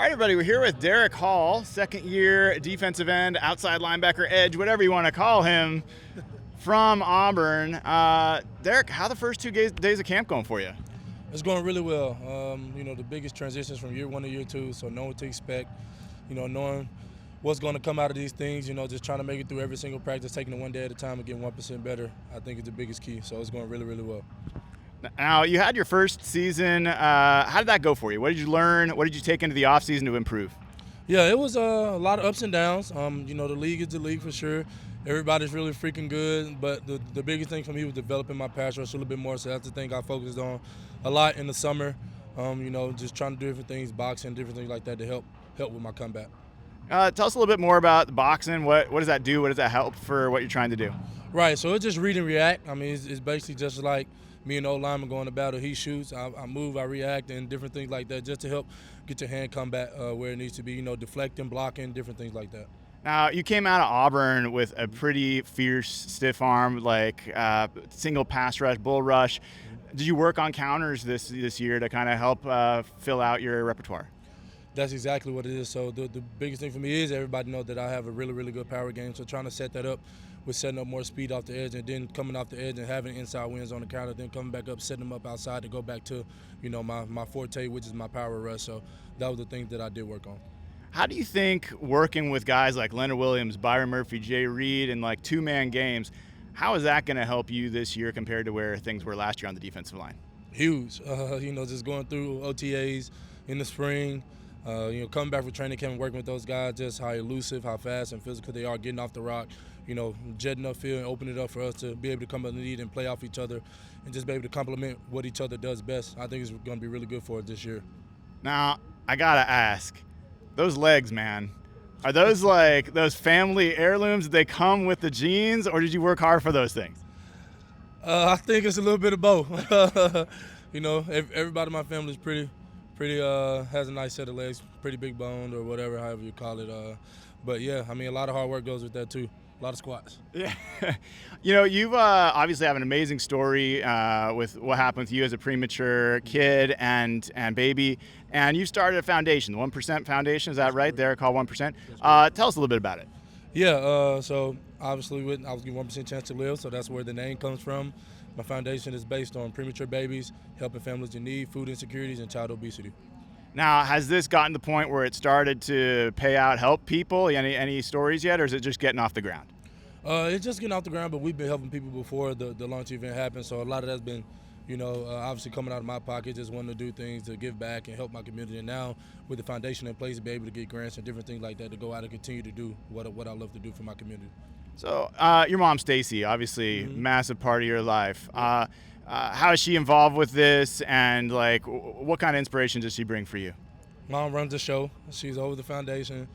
All right, everybody, we're here with Derick Hall, second-year defensive end, outside linebacker, edge, whatever you want to call him, from Auburn. Derick, how the first 2 days of camp going for you? It's going really well. The biggest transitions from year one to year two, so knowing what to expect, knowing what's going to come out of these things, just trying to make it through every single practice, taking it one day at a time and getting 1% better, I think is the biggest key. So it's going really, really well. Now, you had your first season. How did that go for you? What did you learn? What did you take into the offseason to improve? Yeah, it was a lot of ups and downs. The league is the league for sure. Everybody's really freaking good, but the biggest thing for me was developing my pass rush a little bit more, so that's the thing I focused on a lot in the summer. Just trying to do different things, boxing, different things like that to help with my comeback. Tell us a little bit more about the boxing. What does that do? What does that help for what you're trying to do? Right, so it's just read and react. I mean, it's basically just like me and the lineman going to battle. He shoots, I move, I react, and different things like that just to help get your hand combat where it needs to be, deflecting, blocking, different things like that. Now, you came out of Auburn with a pretty fierce, stiff arm, single pass rush, bull rush. Did you work on counters this year to kind of help fill out your repertoire? That's exactly what it is. So the biggest thing for me is everybody know that I have a really, really good power game. So trying to set that up with setting up more speed off the edge and then coming off the edge and having inside wins on the counter, then coming back up, setting them up outside to go back to, my forte, which is my power rush. So that was the thing that I did work on. How do you think working with guys like Leonard Williams, Byron Murphy, Jay Reed, and two-man games, how is that going to help you this year compared to where things were last year on the defensive line? Huge. Just going through OTAs in the spring, coming back from training camp and working with those guys, just how elusive, how fast and physical they are, getting off the rock, jetting upfield and opening it up for us to be able to come up in the lead and play off each other and just be able to complement what each other does best. I think it's going to be really good for us this year. Now, I got to ask, those legs, man, are those like those family heirlooms? Did they come with the genes, or did you work hard for those things? I think it's a little bit of both. Everybody in my family is pretty has a nice set of legs, pretty big boned or whatever, however you call it. But yeah, I mean, a lot of hard work goes with that too. A lot of squats. Yeah. You've obviously have an amazing story with what happened with you as a premature kid and baby, and you started a foundation, the 1% Foundation. Is that right? They're called 1%. Tell us a little bit about it. Yeah. So obviously, I was given 1% chance to live, so that's where the name comes from. My foundation is based on premature babies, helping families in need, food insecurities, and child obesity. Now, has this gotten to the point where it started to pay out, help people? Any stories yet, or is it just getting off the ground? It's just getting off the ground, but we've been helping people before the launch event happened, so a lot of that's been, obviously coming out of my pocket, just wanting to do things to give back and help my community. And now with the foundation in place, to be able to get grants and different things like that to go out and continue to do what I love to do for my community. So your mom, Stacy, obviously massive part of your life. How is she involved with this, and what kind of inspiration does she bring for you? Mom runs the show. She's over the foundation.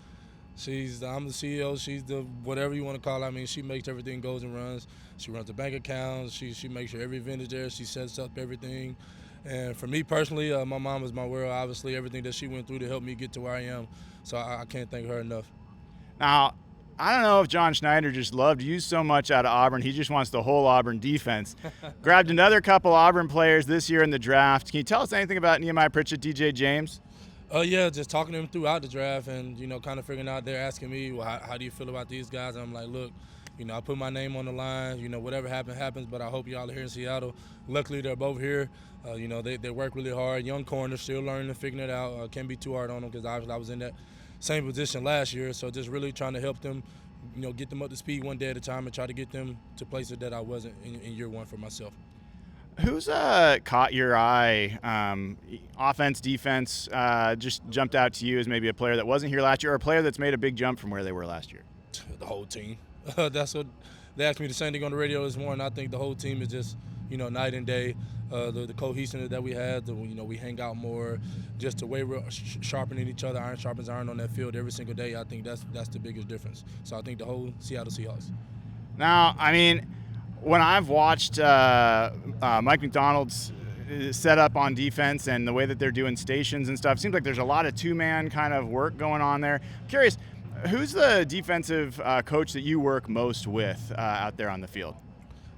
I'm the CEO. She's the whatever you want to call it. I mean, she makes everything goes and runs. She runs the bank accounts. She makes sure every event is there. She sets up everything. And for me personally, my mom is my world. Obviously, everything that she went through to help me get to where I am. So I can't thank her enough. Now, I don't know if John Schneider just loved you so much out of Auburn. He just wants the whole Auburn defense. Grabbed another couple Auburn players this year in the draft. Can you tell us anything about Nehemiah Pritchett, DJ James? Yeah, just talking to them throughout the draft and, kind of figuring out, they're asking me, well, how do you feel about these guys? And I'm like, look, I put my name on the line. Whatever happens, but I hope y'all are here in Seattle. Luckily, they're both here. They work really hard. Young corners, still learning and figuring it out. Can't be too hard on them because obviously I was in that same position last year. So just really trying to help them, get them up to speed one day at a time and try to get them to places that I wasn't in year one for myself. Who's caught your eye, offense, defense, just jumped out to you as maybe a player that wasn't here last year or a player that's made a big jump from where they were last year? The whole team. That's what they asked me the same thing on the radio this morning. I think the whole team is just, night and day. The cohesiveness that we had, we hang out more, just the way we're sharpening each other, iron sharpens iron on that field every single day. I think that's the biggest difference. So I think the whole Seattle Seahawks. Now, I mean, when I've watched Mike McDonald's set up on defense and the way that they're doing stations and stuff, it seems like there's a lot of two-man kind of work going on there. I'm curious, who's the defensive coach that you work most with out there on the field?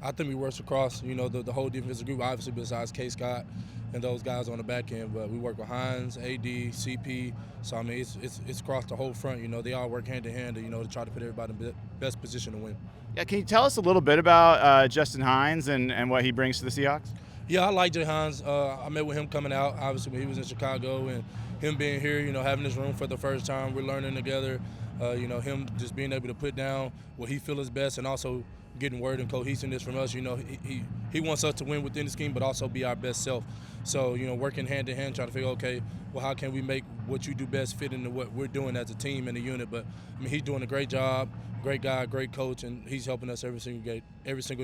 I think we work across, the whole defensive group, obviously besides K. Scott. and those guys on the back end. But we work with Hines, AD, CP. So I mean, it's across the whole front. They all work hand in hand. To try to put everybody in the best position to win. Yeah, can you tell us a little bit about Justin Hines and what he brings to the Seahawks? Yeah, I like Jay Hines. I met with him coming out, obviously, when he was in Chicago, and him being here, having this room for the first time. We're learning together. Him just being able to put down what he feels is best and also getting word and cohesiveness from us. He wants us to win within the scheme but also be our best self. So, working hand in hand, trying to figure, okay, well, how can we make what you do best fit into what we're doing as a team and a unit? But, I mean, he's doing a great job, great guy, great coach, and he's helping us every single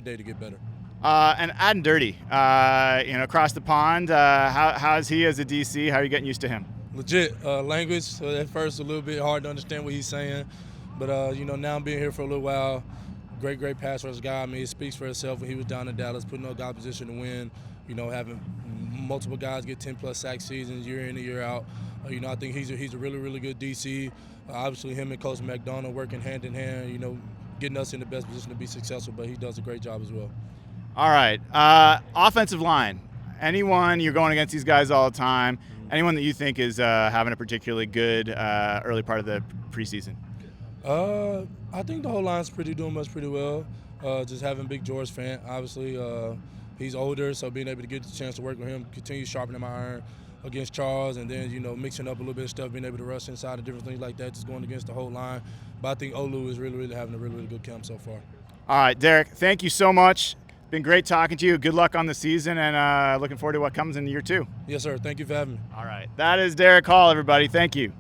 day to get better. And Adam Dirty, across the pond, how is he as a DC? How are you getting used to him? Legit language. So at first, a little bit hard to understand what he's saying, but now being here for a little while, great pass rush guy. I mean, it speaks for itself. When he was down in Dallas, putting on God position to win, having multiple guys get 10+ sack seasons year in and year out. I think he's a really good DC. Obviously, him and Coach McDonald working hand in hand. Getting us in the best position to be successful. But he does a great job as well. All right, offensive line. Anyone, you're going against these guys all the time. Anyone that you think is having a particularly good early part of the preseason? I think the whole line's doing pretty well. Just having Big George Fant, obviously, he's older, so being able to get the chance to work with him, continue sharpening my iron against Charles, and then mixing up a little bit of stuff, being able to rush inside and different things like that, just going against the whole line. But I think Olu is really having a really good camp so far. All right, Derick, thank you so much. Been great talking to you. Good luck on the season, and looking forward to what comes in year 2. Yes, sir. Thank you for having me. All right. That is Derick Hall, everybody. Thank you.